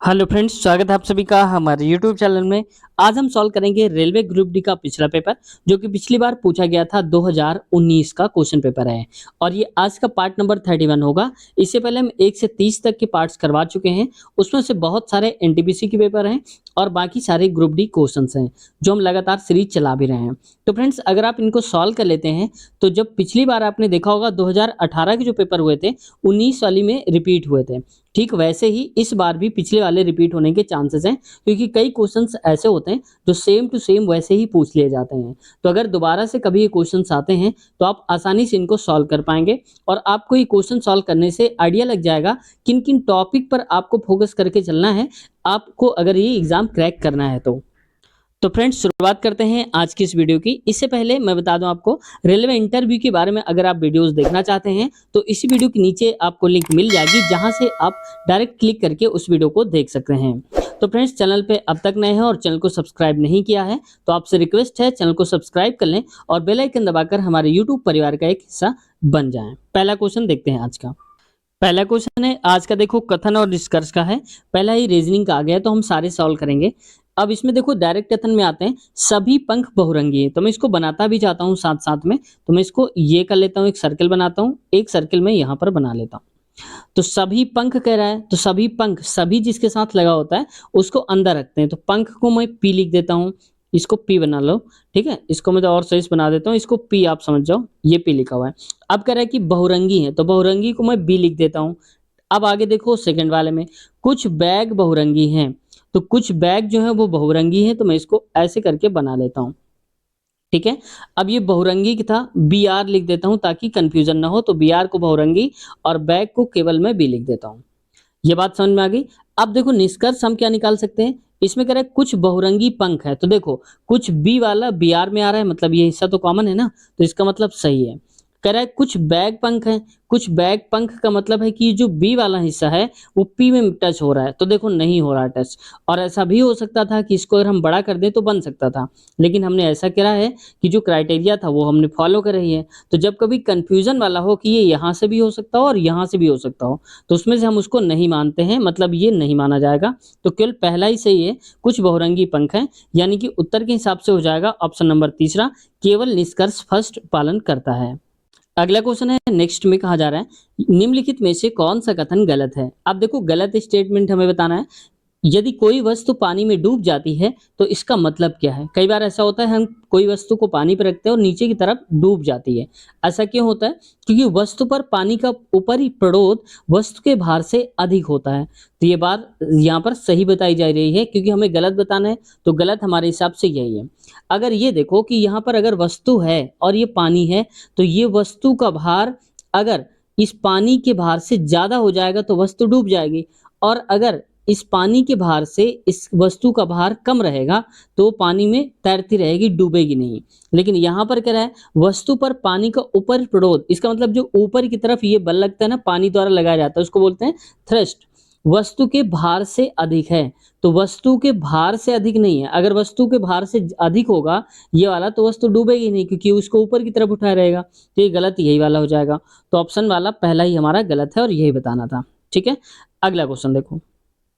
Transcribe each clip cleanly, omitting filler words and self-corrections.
Hello friends, स्वागत है आप सभी का हमारे यूट्यूब चैनल में। आज हम सॉल्व करेंगे रेलवे ग्रुप डी का पिछला पेपर, जो कि पिछली बार पूछा गया था। 2019 का क्वेश्चन पेपर है और ये आज का पार्ट नंबर 31 होगा। इससे पहले हम 1 से 30 तक के पार्ट्स करवा चुके हैं। उसमें से बहुत सारे एनटीपीसी के पेपर हैं और बाकी सारे ग्रुप डी क्वेश्चंस हैं, जो हम लगातार सीरीज चला भी रहे हैं। तो फ्रेंड्स, अगर आप इनको सॉल्व कर लेते हैं तो जब पिछली बार आपने देखा होगा 2018 के जो पेपर हुए थे, 19 वाली में रिपीट हुए थे। ठीक वैसे ही इस बार भी पिछले वाले रिपीट होने के चांसेस हैं, क्योंकि कई क्वेश्चंस ऐसे होते हैं जो सेम टू सेम वैसे ही पूछ लिए जाते हैं। तो अगर दोबारा से कभी ये क्वेश्चंस आते हैं तो आप आसानी से इनको सॉल्व कर पाएंगे और आपको ये क्वेश्चन सॉल्व करने से आइडिया लग जाएगा किन किन टॉपिक पर आपको फोकस करके चलना है, आपको अगर ये एग्जाम क्रैक करना है तो फ्रेंड्स, शुरुआत करते हैं आज की इस वीडियो की। इससे पहले मैं बता दूं आपको, रेलवे इंटरव्यू के बारे में अगर आप वीडियोस देखना चाहते हैं तो इसी वीडियो के नीचे आपको लिंक मिल जाएगी, जहां से आप डायरेक्ट क्लिक करके उस वीडियो को देख सकते हैं। तो फ्रेंड्स, चैनल पे अब तक नए हैं और चैनल को सब्सक्राइब नहीं किया है तो आपसे रिक्वेस्ट है, चैनल को सब्सक्राइब कर लें और बेल आइकन दबाकर हमारे यूट्यूब परिवार का एक हिस्सा बन जाएं। पहला क्वेश्चन देखते हैं आज का। पहला क्वेश्चन है आज का, देखो कथन और निष्कर्ष का है। पहला ही रीजनिंग का आ गया तो हम सारे सॉल्व करेंगे। अब इसमें देखो डायरेक्ट कथन में आते हैं, सभी पंख बहुरंगी है। तो मैं इसको बनाता भी चाहता हूँ साथ साथ में, तो मैं इसको ये कर लेता हूँ, एक सर्कल बनाता हूँ, एक सर्कल में यहाँ पर बना लेता हूँ। तो सभी पंख कह रहा है, तो सभी पंख, सभी जिसके साथ लगा होता है उसको अंदर रखते हैं। तो पंख को मैं पी लिख देता हूँ, इसको पी बना लो। ठीक है, इसको मैं तो और सही से बना देता हूँ, इसको पी आप समझ जाओ, ये पी लिखा हुआ है। अब कह रहा है कि बहुरंगी है, तो बहुरंगी को मैं बी लिख देता हूँ। अब आगे देखो सेकंड वाले में, कुछ बैग बहुरंगी हैं। तो कुछ बैग जो है वो बहुरंगी है, तो मैं इसको ऐसे करके बना लेता हूँ। ठीक है, अब ये बहुरंगी की था, बी आर लिख देता हूँ ताकि कंफ्यूजन ना हो। तो बी आर को बहुरंगी और बैग को केवल मैं बी लिख देता हूँ। ये बात समझ में आ गई। अब देखो निष्कर्ष हम क्या निकाल सकते हैं। इसमें कह रहा है कुछ बहुरंगी पंख है, तो देखो कुछ बी वाला बी आर में आ रहा है, मतलब ये हिस्सा तो कॉमन है ना, तो इसका मतलब सही है। कह रहा है कुछ बैग पंख है, कुछ बैग पंख का मतलब है कि जो बी वाला हिस्सा है वो पी में टच हो रहा है, तो देखो नहीं हो रहा टच। और ऐसा भी हो सकता था कि इसको अगर हम बड़ा कर दें तो बन सकता था, लेकिन हमने ऐसा करा है कि जो क्राइटेरिया था वो हमने फॉलो कर रही है। तो जब कभी कंफ्यूजन वाला हो कि ये यहाँ से भी हो सकता हो और यहाँ से भी हो सकता हो, तो उसमें से हम उसको नहीं मानते हैं, मतलब ये नहीं माना जाएगा। तो केवल पहला ही सही है, कुछ बहुरंगी पंख हैं, यानी कि उत्तर के हिसाब से हो जाएगा ऑप्शन नंबर तीसरा, केवल निष्कर्ष फर्स्ट पालन करता है। अगला क्वेश्चन है, नेक्स्ट में कहा जा रहा है, निम्नलिखित में से कौन सा कथन गलत है। अब देखो गलत स्टेटमेंट हमें बताना है। यदि कोई वस्तु पानी में डूब जाती है तो इसका मतलब क्या है। कई बार ऐसा होता है, हम कोई वस्तु को पानी पर रखते हैं और नीचे की तरफ डूब जाती है। ऐसा क्यों होता है? क्योंकि वस्तु पर पानी का ऊपरी प्ररोध वस्तु के भार से अधिक होता है। तो ये बात यहाँ पर सही बताई जा रही है, क्योंकि हमें गलत बताना है, तो गलत हमारे हिसाब से यही है। अगर ये देखो कि यहाँ पर अगर वस्तु है और ये पानी है, तो ये वस्तु का भार अगर इस पानी के भार से ज्यादा हो जाएगा तो वस्तु डूब जाएगी, और अगर इस पानी के भार से इस वस्तु का भार कम रहेगा तो पानी में तैरती रहेगी, डूबेगी नहीं। लेकिन यहाँ पर क्या है, वस्तु पर पानी का ऊपर प्ररोध, इसका मतलब जो ऊपर की तरफ ये बल लगता है ना, पानी द्वारा लगाया जाता है, उसको बोलते हैं थ्रस्ट, वस्तु के भार से अधिक है। तो वस्तु के भार से अधिक नहीं है। अगर वस्तु के भार से अधिक होगा ये वाला, तो वस्तु डूबेगी नहीं, क्योंकि उसको ऊपर की तरफ उठाया रहेगा। तो ये गलत यही वाला हो जाएगा। तो ऑप्शन वाला पहला ही हमारा गलत है और यही बताना था। ठीक है, अगला क्वेश्चन देखो।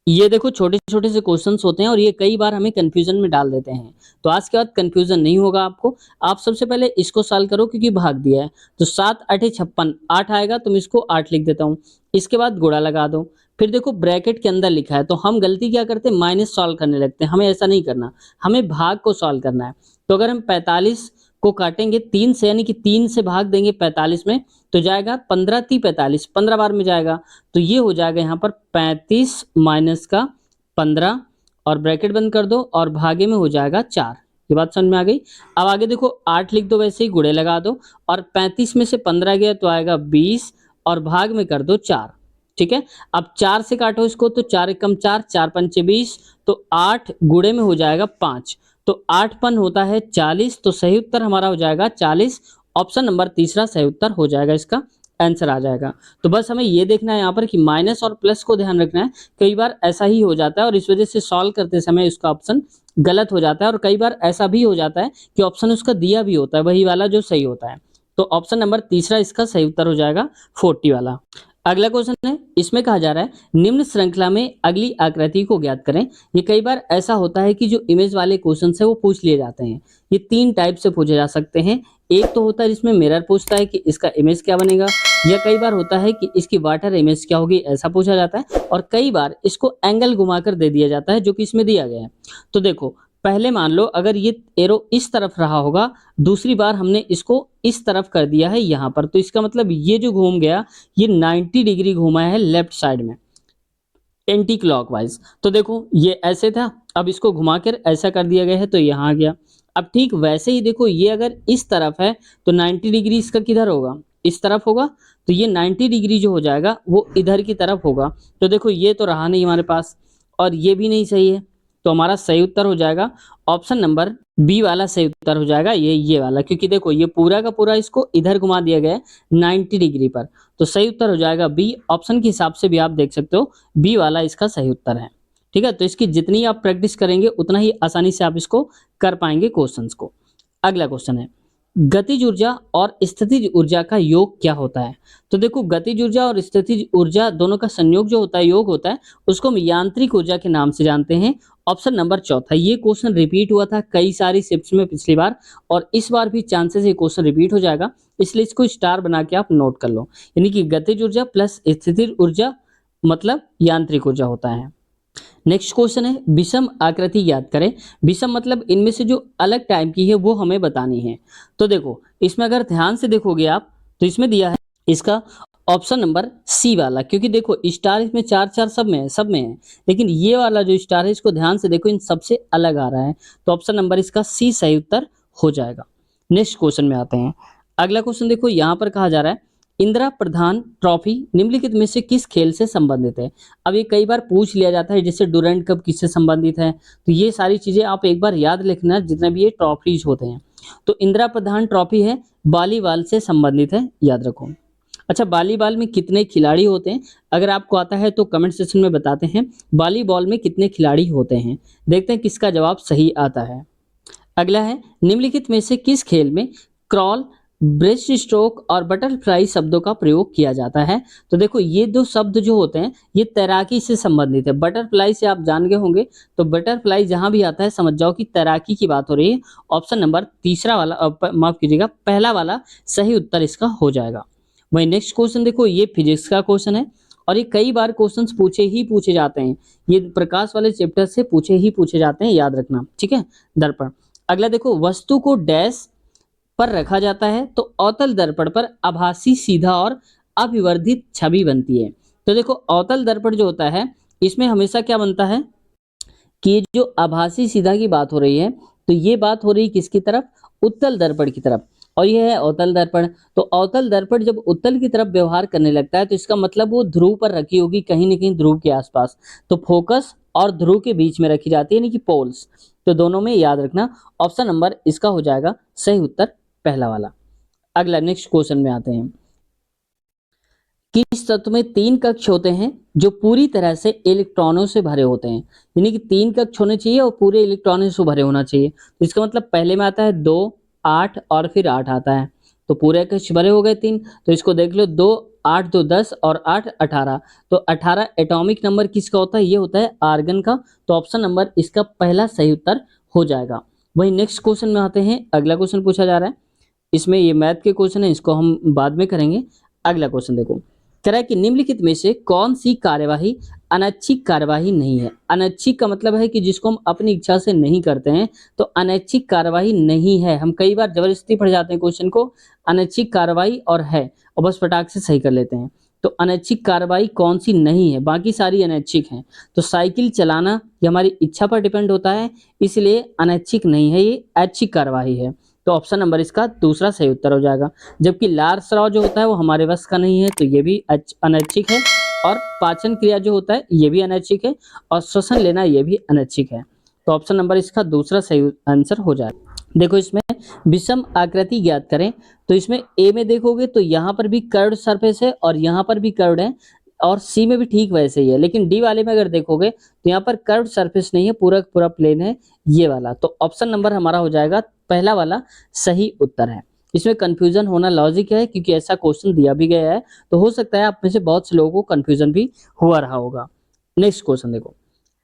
ये देखो छोटे छोटे से क्वेश्चंस होते हैं और ये कई बार हमें कंफ्यूजन में डाल देते हैं। तो आज के बाद कंफ्यूजन नहीं होगा आपको। आप सबसे पहले इसको सॉल्व करो, क्योंकि भाग दिया है। तो 7 8 56, 8 आएगा तो मैं इसको 8 लिख देता हूँ। इसके बाद गुणा लगा दो। फिर देखो ब्रैकेट के अंदर लिखा है, तो हम गलती क्या करते हैं, माइनस सॉल्व करने लगते हैं। हमें ऐसा नहीं करना, हमें भाग को सॉल्व करना है। तो अगर हम 45 को काटेंगे 3 से, यानी कि 3 से भाग देंगे 45 में, तो जाएगा 15 × 45, 15 बार में जाएगा। तो ये हो जाएगा यहाँ पर 35 माइनस का 15, और ब्रैकेट बंद कर दो और भागे में हो जाएगा 4। ये बात समझ में आ गई। अब आगे देखो 8 लिख दो, वैसे ही गुणे लगा दो, और 35 में से 15 गया तो आएगा 20, और भाग में कर दो 4। ठीक है, अब 4 से काटो इसको, तो 4 एकम 4, 4 पंचे 20, तो 8 गुणे में हो जाएगा 5, तो 8 पन होता है 40। तो सही उत्तर हमारा हो जाएगा 40। ऑप्शन नंबर तीसरा सही उत्तर हो जाएगा, इसका आंसर आ जाएगा। तो बस हमें ये देखना है यहाँ पर कि माइनस और प्लस को ध्यान रखना है। कई बार ऐसा ही हो जाता है और इस वजह से सॉल्व करते समय इसका ऑप्शन गलत हो जाता है, और कई बार ऐसा भी हो जाता है कि ऑप्शन उसका दिया भी होता है वही वाला जो सही होता है। तो ऑप्शन नंबर तीसरा इसका सही उत्तर हो जाएगा, 40 वाला। अगला क्वेश्चन है, इसमें कहा जा रहा है निम्न श्रृंखला में अगली आकृति को ज्ञात करें। ये कई बार ऐसा होता है कि जो इमेज वाले क्वेश्चन है वो पूछ लिए जाते हैं। ये तीन टाइप से पूछे जा सकते हैं। एक तो होता है जिसमें मिरर पूछता है कि इसका इमेज क्या बनेगा, या कई बार होता है कि इसकी वाटर इमेज क्या होगी, ऐसा पूछा जाता है। और कई बार इसको एंगल घुमाकर दे दिया जाता है, जो कि इसमें दिया गया है। तो देखो, पहले मान लो अगर ये एरो इस तरफ रहा होगा, दूसरी बार हमने इसको इस तरफ कर दिया है यहाँ पर, तो इसका मतलब ये जो घूम गया ये 90 डिग्री घुमा है लेफ्ट साइड में, एंटी क्लॉकवाइज। तो देखो ये ऐसे था, अब इसको घुमाकर ऐसा कर दिया गया है तो यहाँ आ गया। अब ठीक वैसे ही देखो, ये अगर इस तरफ है तो 90 डिग्री इसका किधर होगा, इस तरफ होगा। तो ये 90 डिग्री जो हो जाएगा वो इधर की तरफ होगा। तो देखो ये तो रहा नहीं हमारे पास, और ये भी नहीं सही है। तो हमारा सही उत्तर हो जाएगा ऑप्शन नंबर बी वाला सही उत्तर हो जाएगा, ये वाला, क्योंकि देखो ये पूरा का पूरा इसको इधर घुमा दिया गया है 90 डिग्री पर। तो सही उत्तर हो जाएगा बी। ऑप्शन के हिसाब से भी आप देख सकते हो बी वाला इसका सही उत्तर है। ठीक है, तो इसकी जितनी आप प्रैक्टिस करेंगे उतना ही आसानी से आप इसको कर पाएंगे क्वेश्चंस को। अगला क्वेश्चन है, गतिज ऊर्जा और स्थितिज ऊर्जा का योग क्या होता है। तो देखो, गतिज ऊर्जा और स्थितिज ऊर्जा दोनों का संयोग जो होता है, योग होता है, उसको हम यांत्रिक ऊर्जा के नाम से जानते हैं। ऑप्शन नंबर चौथा। ये क्वेश्चन रिपीट हुआ था कई सारी शिफ्ट्स में पिछली बार, और इस बार भी चांसेस ये क्वेश्चन रिपीट हो जाएगा, इसलिए इसको स्टार बना के आप नोट कर लो। यानी कि गतिज ऊर्जा प्लस स्थितिज ऊर्जा मतलब यांत्रिक ऊर्जा होता है। नेक्स्ट क्वेश्चन है, विषम आकृति याद करें। विषम मतलब इनमें से जो अलग टाइप की है वो हमें बतानी है। तो देखो, इसमें अगर ध्यान से देखोगे आप तो इसमें दिया है इसका ऑप्शन नंबर सी वाला, क्योंकि देखो स्टार इसमें चार चार सब में है, लेकिन ये वाला जो स्टार है इसको ध्यान से देखो, इन सबसे अलग आ रहा है। तो ऑप्शन नंबर इसका सी सही उत्तर हो जाएगा। नेक्स्ट क्वेश्चन में आते हैं। अगला क्वेश्चन देखो, यहाँ पर कहा जा रहा है इंदिरा प्रधान ट्रॉफी निम्नलिखित में से किस खेल से संबंधित है। अब ये कई बार पूछ लिया जाता है, जैसे डुरंड कप किससे संबंधित है, तो ये सारी चीजें आप एक बार याद लिखना जितने भी ये ट्रॉफीज होते हैं। तो इंदिरा प्रधान ट्रॉफी है वॉलीबॉल से संबंधित है, याद रखो। अच्छा, वॉलीबॉल में कितने खिलाड़ी होते हैं, अगर आपको आता है तो कमेंट सेक्शन में बताते हैं वॉलीबॉल में कितने खिलाड़ी होते हैं। देखते हैं किसका जवाब सही आता है। अगला है, निम्नलिखित में से किस खेल में क्रॉल, ब्रेस्ट स्ट्रोक और बटरफ्लाई शब्दों का प्रयोग किया जाता है। तो देखो, ये दो शब्द जो होते हैं ये तैराकी से संबंधित है। बटरफ्लाई से आप जान गए होंगे, तो बटरफ्लाई जहां भी आता है समझ जाओ कि तैराकी की बात हो रही है। ऑप्शन नंबर तीसरा वाला, माफ कीजिएगा, पहला वाला सही उत्तर इसका हो जाएगा। वही नेक्स्ट क्वेश्चन देखो, ये फिजिक्स का क्वेश्चन है, और ये कई बार क्वेश्चंस पूछे जाते हैं। ये प्रकाश वाले चैप्टर से पूछे जाते हैं, याद रखना। ठीक है, दर्पण। अगला देखो, वस्तु को डैश पर रखा जाता है तो अवतल दर्पण पर आभासी सीधा और अविवर्धित छवि बनती है। तो देखो, अवतल दर्पण जो होता है इसमें हमेशा क्या बनता है कि ये जो आभासी सीधा की बात हो रही है, तो ये बात हो रही है किसकी तरफ, उत्तल दर्पण की तरफ, और ये है अवतल दर्पण। तो अवतल दर्पण जब उत्तल की तरफ व्यवहार करने लगता है तो इसका मतलब वो ध्रुव पर रखी होगी, कहीं ना कहीं ध्रुव के आसपास। तो फोकस और ध्रुव के बीच में रखी जाती है, यानी कि पोल्स। तो दोनों में याद रखना, ऑप्शन नंबर इसका हो जाएगा सही उत्तर पहला वाला। अगला नेक्स्ट क्वेश्चन में आते हैं। किस तत्व में 3 कक्ष होते हैं जो पूरी तरह से इलेक्ट्रॉनों से भरे होते हैं। यानी कि 3 कक्ष होने चाहिए और पूरे इलेक्ट्रॉनों से भरे होना चाहिए। तो इसका मतलब पहले में आता है 2, 8 और फिर 8 आता है। तो पूरे कक्ष भरे हो गए 3। तो इसको देख लो, 2, 8, 2, 10 और 8, 18। तो 18 एटॉमिक नंबर किसका होता है, ये होता है आर्गन का। तो ऑप्शन नंबर इसका पहला सही उत्तर हो जाएगा। वही नेक्स्ट क्वेश्चन में आते हैं। अगला क्वेश्चन पूछा जा रहा है, इसमें ये मैथ के क्वेश्चन है, इसको हम बाद में करेंगे। अगला क्वेश्चन देखो, कह रहा है कि निम्नलिखित में से कौन सी कार्यवाही अनैच्छिक कार्यवाही नहीं है। अनैच्छिक का मतलब है कि जिसको हम अपनी इच्छा से नहीं करते हैं, तो अनैच्छिक कार्यवाही नहीं है। हम कई बार जबरदस्ती पढ़ जाते हैं क्वेश्चन को, अनैच्छिक कार्यवाही और है, और बस फटाक से सही कर लेते हैं। तो अनैच्छिक कार्यवाही कौन सी नहीं है, बाकी सारी अनैच्छिक हैं। तो साइकिल चलाना ये हमारी इच्छा पर डिपेंड होता है, इसलिए अनैच्छिक नहीं है, ये ऐच्छिक कार्यवाही है। तो ऑप्शन नंबर इसका दूसरा सही उत्तर हो जाएगा। जबकि लार स्राव जो होता है वो हमारे बस का नहीं है, तो ये भी अनैच्छिक है। और पाचन क्रिया जो होता है ये भी अनैच्छिक है, और श्वसन लेना ये भी अनैच्छिक है। तो ऑप्शन नंबर इसका दूसरा सही आंसर हो जाएगा। देखो, इसमें विषम आकृति ज्ञात करें। तो इसमें ए में देखोगे तो यहाँ पर भी कर्व्ड सरफेस है और यहाँ पर भी कर्व्ड है, और सी में भी ठीक वैसे ही है। लेकिन डी वाले में अगर देखोगे तो यहाँ पर कर्व्ड सरफेस नहीं है, पूरा पूरा प्लेन है ये वाला। तो ऑप्शन नंबर हमारा हो जाएगा पहला वाला सही उत्तर है। इसमें कंफ्यूजन होना लॉजिक है क्योंकि ऐसा क्वेश्चन दिया भी गया है, तो हो सकता है आप में से बहुत से लोगों को कंफ्यूजन भी हुआ रहा होगा। नेक्स्ट क्वेश्चन देखो,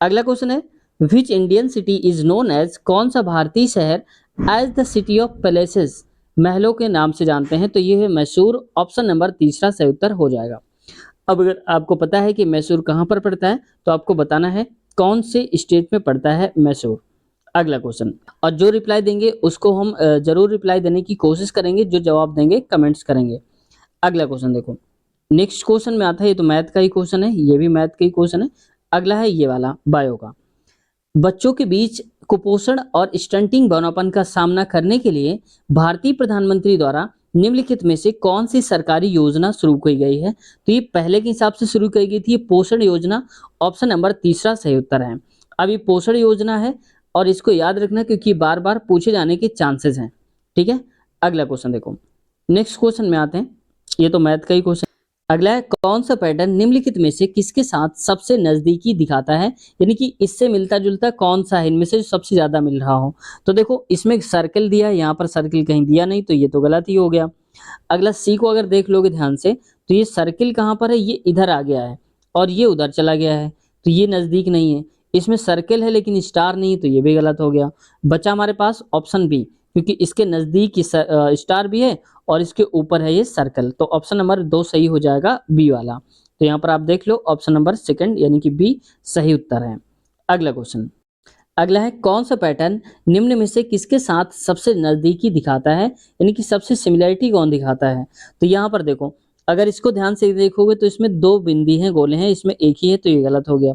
अगला क्वेश्चन है which Indian city is known as, कौन सा भारतीय शहर as the city of palaces, महलों के नाम से जानते हैं, तो ये है मैसूर। ऑप्शन नंबर तीसरा सही उत्तर हो जाएगा। अब अगर आपको पता है कि मैसूर कहाँ पर पड़ता है तो आपको बताना है कौन से स्टेट में पड़ता है मैसूर। अगला क्वेश्चन, और जो रिप्लाई देंगे उसको हम जरूर रिप्लाई देने की कोशिश करेंगे, जो जवाब देंगे कमेंट्स करेंगे। अगला क्वेश्चन देखो, नेक्स्ट क्वेश्चन में आता है, ये तो मैथ का ही क्वेश्चन है, ये भी मैथ का ही क्वेश्चन है। अगला है ये वाला बायो का, बच्चों के बीच कुपोषण और स्टंटिंग बौनापन का सामना करने के लिए भारतीय प्रधानमंत्री द्वारा निम्नलिखित में से कौन सी सरकारी योजना शुरू की गई है, तो ये पहले के हिसाब से शुरू की गई थी, ये पोषण योजना। ऑप्शन नंबर तीसरा सही उत्तर है। अब ये पोषण योजना है और इसको याद रखना क्योंकि बार बार पूछे जाने के चांसेस हैं। ठीक है, अगला क्वेश्चन देखो, नेक्स्ट क्वेश्चन में आते हैं, ये तो मैथ का ही क्वेश्चन। अगला है कौन सा पैटर्न निम्नलिखित में से किसके साथ सबसे नजदीकी दिखाता है, यानी कि इससे मिलता जुलता कौन सा है इनमें से जो सबसे ज्यादा मिल रहा हो। तो देखो इसमें सर्कल दिया है, यहाँ पर सर्कल कहीं दिया नहीं, तो ये तो गलत ही हो गया। अगला सी को अगर देख लोगे ध्यान से तो ये सर्कल कहाँ पर है, ये इधर आ गया है और ये उधर चला गया है, तो ये नजदीक नहीं है। इसमें सर्कल है लेकिन स्टार नहीं, तो ये भी गलत हो गया। बचा हमारे पास ऑप्शन बी, क्योंकि इसके नजदीक स्टार भी है और इसके ऊपर है ये सर्कल, तो ऑप्शन नंबर 2 सही हो जाएगा, बी वाला। तो यहाँ पर आप देख लो ऑप्शन नंबर सेकंड यानी कि बी सही उत्तर है। अगला क्वेश्चन, अगला है कौन सा पैटर्न निम्न में से किसके साथ सबसे नजदीकी दिखाता है, यानी कि सबसे सिमिलरिटी कौन दिखाता है। तो यहाँ पर देखो अगर इसको ध्यान से देखोगे तो इसमें दो बिंदी हैं, गोले हैं, इसमें एक ही है, तो ये गलत हो गया।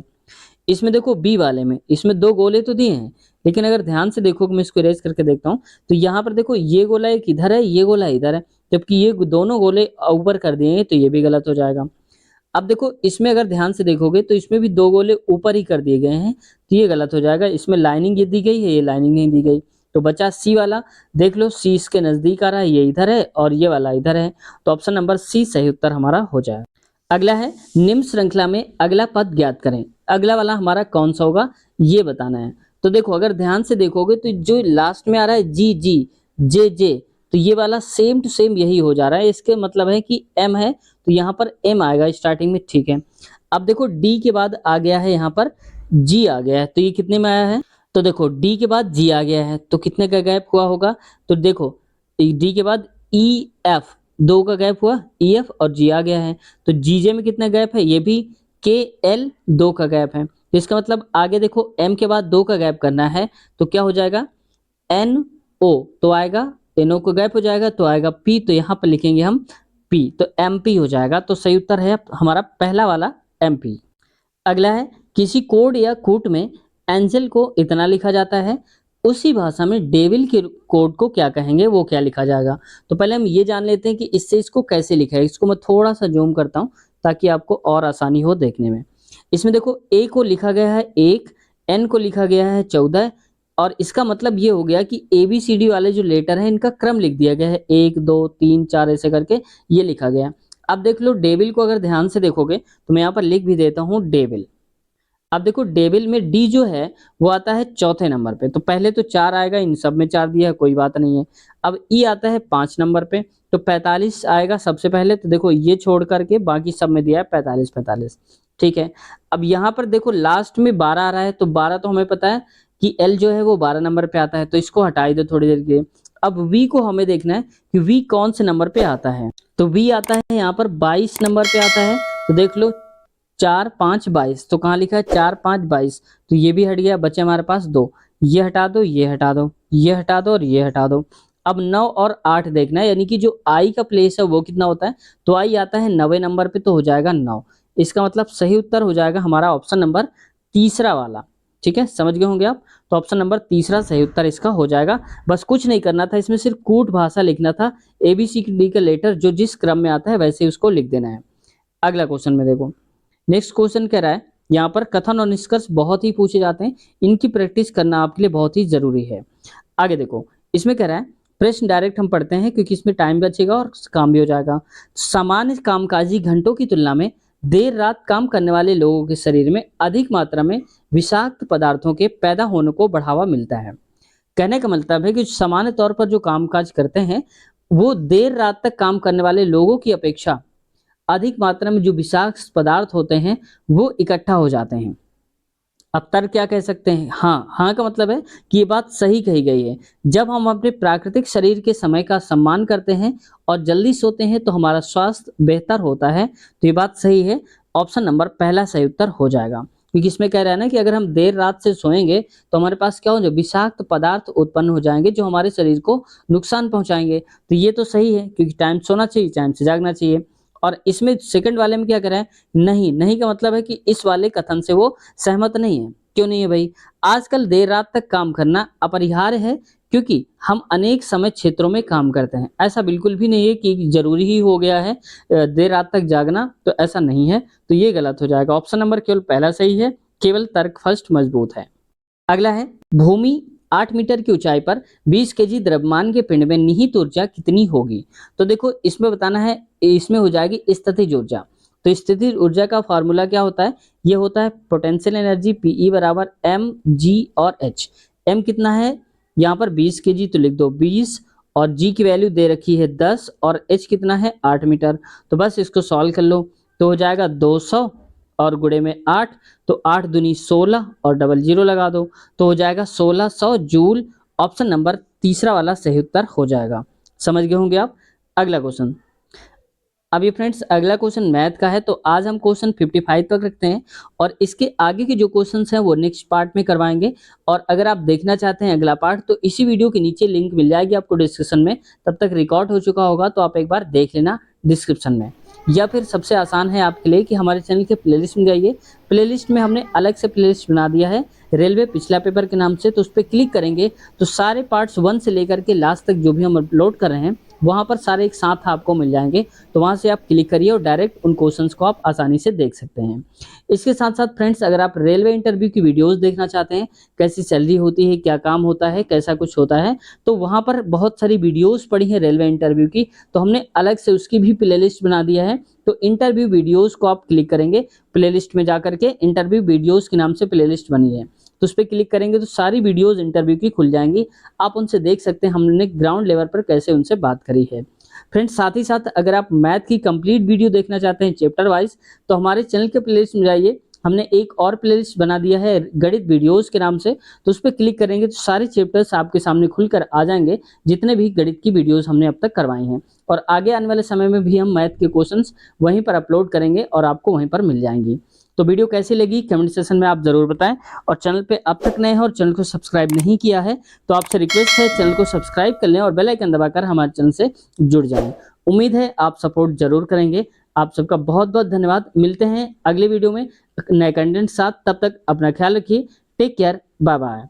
इसमें देखो बी वाले में इसमें दो गोले तो दिए हैं, लेकिन अगर ध्यान से देखो, मैं इसको इरेज करके देखता हूँ, तो यहाँ पर देखो ये गोला एक इधर है, ये गोला इधर है, जबकि ये दोनों गोले ऊपर कर दिए हैं, तो ये भी गलत हो जाएगा। अब देखो इसमें अगर ध्यान से देखोगे तो इसमें भी दो गोले ऊपर ही कर दिए गए हैं, तो ये गलत हो जाएगा। इसमें लाइनिंग ये दी गई है, ये लाइनिंग नहीं दी गई, तो बचा सी वाला। देख लो सी इसके नजदीक आ रहा है, ये इधर है और ये वाला इधर है, तो ऑप्शन नंबर सी सही उत्तर हमारा हो जाएगा। अगला है निम्न श्रृंखला में अगला पद ज्ञात करें, अगला वाला हमारा कौन सा होगा ये बताना है। तो देखो अगर ध्यान से देखोगे तो जो लास्ट में आ रहा है जी जी जे जे, तो ये वाला सेम टू सेम यही हो जा रहा है, इसके मतलब है कि एम है, तो यहाँ पर एम आएगा स्टार्टिंग में। ठीक है, अब देखो डी के बाद आ गया है यहाँ पर जी आ गया है, तो ये कितने में आया है, तो देखो डी के बाद जी आ गया है, तो कितने का गैप हुआ होगा, तो देखो डी के बाद ई एफ, दो का गैप हुआ, ई एफ और जी आ गया है, तो जी जे में कितना गैप है, ये भी के एल दो का गैप है, तो इसका मतलब आगे देखो एम के बाद दो का गैप करना है, तो क्या हो जाएगा एन ओ, तो आएगा एन ओ को गैप हो जाएगा, तो आएगा पी, तो यहाँ पर लिखेंगे हम पी, तो एम पी हो जाएगा, तो सही उत्तर है हमारा पहला वाला एम पी। अगला है किसी कोड या कूट में एंजल को इतना लिखा जाता है, उसी भाषा में डेविल के कोड को क्या कहेंगे, वो क्या लिखा जाएगा। तो पहले हम ये जान लेते हैं कि इससे इसको कैसे लिखा है। इसको मैं थोड़ा सा जूम करता हूँ ताकि आपको और आसानी हो देखने में। इसमें देखो ए को लिखा गया है 1, एन को लिखा गया है 14, और इसका मतलब ये हो गया कि ए बी सी डी वाले जो लेटर हैं इनका क्रम लिख दिया गया है, 1 2 3 4 ऐसे करके ये लिखा गया। अब देख लो डेविल को अगर ध्यान से देखोगे तो मैं यहाँ पर लिख भी देता हूँ डेविल। अब देखो डेविल में डी जो है वो आता है चौथे नंबर पे, तो पहले तो 4 आएगा, इन सब में 4 दिया है, कोई बात नहीं है। अब ई आता है 5 नंबर पे, तो 45 आएगा सबसे पहले, तो देखो ये छोड़ करके बाकी सब में दिया है 45 45। ठीक है, अब यहाँ पर देखो लास्ट में 12 आ रहा है, तो 12 तो हमें पता है कि एल जो है वो 12 नंबर पे आता है, तो इसको हटा ही दो थोड़ी देर के लिए। अब वी को हमें देखना है कि वी कौन से नंबर पे आता है, तो वी आता है यहाँ पर 22 नंबर पे आता है, तो देख लो 4 5 22, तो कहाँ लिखा है 4 5 22, तो ये भी हट गया, बचे हमारे पास 2, ये हटा दो ये हटा दो ये हटा दो और ये हटा दो। अब 9 और 8 देखना है, यानी कि जो आई का प्लेस है वो कितना होता है, तो आई आता है 9वें नंबर पे, तो हो जाएगा 9। इसका मतलब सही उत्तर हो जाएगा हमारा ऑप्शन नंबर तीसरा वाला। ठीक है, समझ गए होंगे आप, तो ऑप्शन नंबर तीसरा सही उत्तर इसका हो जाएगा। बस कुछ नहीं करना था, इसमें सिर्फ कूट भाषा लिखना था, ए बी सी डी का लेटर जो जिस क्रम में आता है वैसे ही उसको लिख देना है। अगला क्वेश्चन में देखो, नेक्स्ट क्वेश्चन कह रहा है यहाँ पर कथन और निष्कर्ष बहुत ही पूछे जाते हैं, इनकी प्रैक्टिस करना आपके लिए बहुत ही जरूरी है। आगे देखो इसमें कह रहा है, प्रश्न डायरेक्ट हम पढ़ते हैं क्योंकि इसमें टाइम बचेगा और काम भी हो जाएगा। सामान्य कामकाजी घंटों की तुलना में देर रात काम करने वाले लोगों के शरीर में अधिक मात्रा में विषाक्त पदार्थों के पैदा होने को बढ़ावा मिलता है। कहने का मतलब है कि सामान्य तौर पर जो कामकाज करते हैं वो देर रात तक काम करने वाले लोगों की अपेक्षा अधिक मात्रा में जो विषाक्त पदार्थ होते हैं वो इकट्ठा हो जाते हैं। अब तर्क क्या कह सकते हैं? हाँ, हाँ का मतलब है कि ये बात सही कही गई है। जब हम अपने प्राकृतिक शरीर के समय का सम्मान करते हैं और जल्दी सोते हैं तो हमारा स्वास्थ्य बेहतर होता है। तो ये बात सही है। ऑप्शन नंबर पहला सही उत्तर हो जाएगा। क्योंकि इसमें कह रहा है ना कि अगर हम देर रात से सोएंगे तो हमारे पास क्या हो जाए, विषाक्त पदार्थ उत्पन्न हो जाएंगे जो हमारे शरीर को नुकसान पहुंचाएंगे। तो ये तो सही है क्योंकि टाइम सोना चाहिए, टाइम से जागना चाहिए। और इसमें सेकंड वाले में क्या कह रहा है, नहीं, नहीं का मतलब है कि इस वाले कथन से वो सहमत नहीं है। क्यों नहीं है भाई? आजकल देर रात तक काम करना अपरिहार्य है क्योंकि हम अनेक समय क्षेत्रों में काम करते हैं। ऐसा बिल्कुल भी नहीं है कि ज़रूरी ही हो गया है देर रात तक जागना, तो ऐसा नहीं है। तो ये गलत हो जाएगा। ऑप्शन नंबर केवल पहला सही है, केवल तर्क फर्स्ट मजबूत है। अगला है, भूमि 8 मीटर की ऊंचाई पर 20 केजी द्रव्यमान के पिंड में निहित ऊर्जा कितनी होगी? तो देखो इसमें बताना है, इसमें हो जाएगी स्थितिज ऊर्जा। तो स्थितिज ऊर्जा का फार्मूला क्या होता है? ये होता है पोटेंशियल एनर्जी पीई बराबर एम जी और एच। एम कितना है यहाँ पर 20 केजी, तो लिख दो 20, और जी की वैल्यू दे रखी है 10, और एच कितना है 8 मीटर। तो बस इसको सॉल्व कर लो तो हो जाएगा 200 और गुणे में 8, तो 8 दूनी 16 और डबल जीरो लगा दो तो हो जाएगा 1600 जूल। ऑप्शन नंबर तीसरा वाला सही उत्तर हो जाएगा। समझ गए होंगे आप। अगला क्वेश्चन, अब ये फ्रेंड्स अगला क्वेश्चन मैथ का है। तो आज हम क्वेश्चन 55 तक रखते हैं और इसके आगे के जो क्वेश्चंस हैं वो नेक्स्ट पार्ट में करवाएंगे। और अगर आप देखना चाहते हैं अगला पार्ट तो इसी वीडियो के नीचे लिंक मिल जाएगी आपको डिस्क्रिप्शन में, तब तक रिकॉर्ड हो चुका होगा तो आप एक बार देख लेना डिस्क्रिप्शन में। या फिर सबसे आसान है आपके लिए कि हमारे चैनल के प्लेलिस्ट में जाइए। प्लेलिस्ट में हमने अलग से प्लेलिस्ट बना दिया है रेलवे पिछला पेपर के नाम से, तो उस पर क्लिक करेंगे तो सारे पार्ट्स 1 से लेकर के लास्ट तक जो भी हम अपलोड कर रहे हैं वहाँ पर सारे एक साथ आपको मिल जाएंगे। तो वहाँ से आप क्लिक करिए और डायरेक्ट उन क्वेश्चंस को आप आसानी से देख सकते हैं। इसके साथ साथ फ्रेंड्स अगर आप रेलवे इंटरव्यू की वीडियोस देखना चाहते हैं, कैसी सैलरी होती है, क्या काम होता है, कैसा कुछ होता है, तो वहाँ पर बहुत सारी वीडियोस पड़ी हैं रेलवे इंटरव्यू की, तो हमने अलग से उसकी भी प्लेलिस्ट बना दिया है। तो इंटरव्यू वीडियोस को आप क्लिक करेंगे, प्लेलिस्ट में जाकर के इंटरव्यू वीडियोस के नाम से प्लेलिस्ट बनी है, तो उस पर क्लिक करेंगे तो सारी वीडियोस इंटरव्यू की खुल जाएंगी। आप उनसे देख सकते हैं हमने ग्राउंड लेवल पर कैसे उनसे बात करी है। फ्रेंड्स साथ ही साथ अगर आप मैथ की कंप्लीट वीडियो देखना चाहते हैं चैप्टर वाइज, तो हमारे चैनल के प्लेलिस्ट में जाइए। हमने एक और प्लेलिस्ट बना दिया है गणित वीडियोस के नाम से, तो उस पर क्लिक करेंगे तो सारे चैप्टर्स आपके सामने खुलकर आ जाएंगे जितने भी गणित की वीडियोस हमने अब तक करवाई हैं। और आगे आने वाले समय में भी हम मैथ के क्वेश्चंस वहीं पर अपलोड करेंगे और आपको वहीं पर मिल जाएंगी। तो वीडियो कैसी लगी कमेंट सेक्शन में आप जरूर बताएं। और चैनल पे अब तक नए हैं और चैनल को सब्सक्राइब नहीं किया है तो आपसे रिक्वेस्ट है चैनल को सब्सक्राइब कर लें और बेल आइकन दबाकर हमारे चैनल से जुड़ जाएं। उम्मीद है आप सपोर्ट जरूर करेंगे। आप सबका बहुत बहुत धन्यवाद। मिलते हैं अगले वीडियो में नए कंटेंट साथ, तब तक अपना ख्याल रखिए। Take care, bye bye.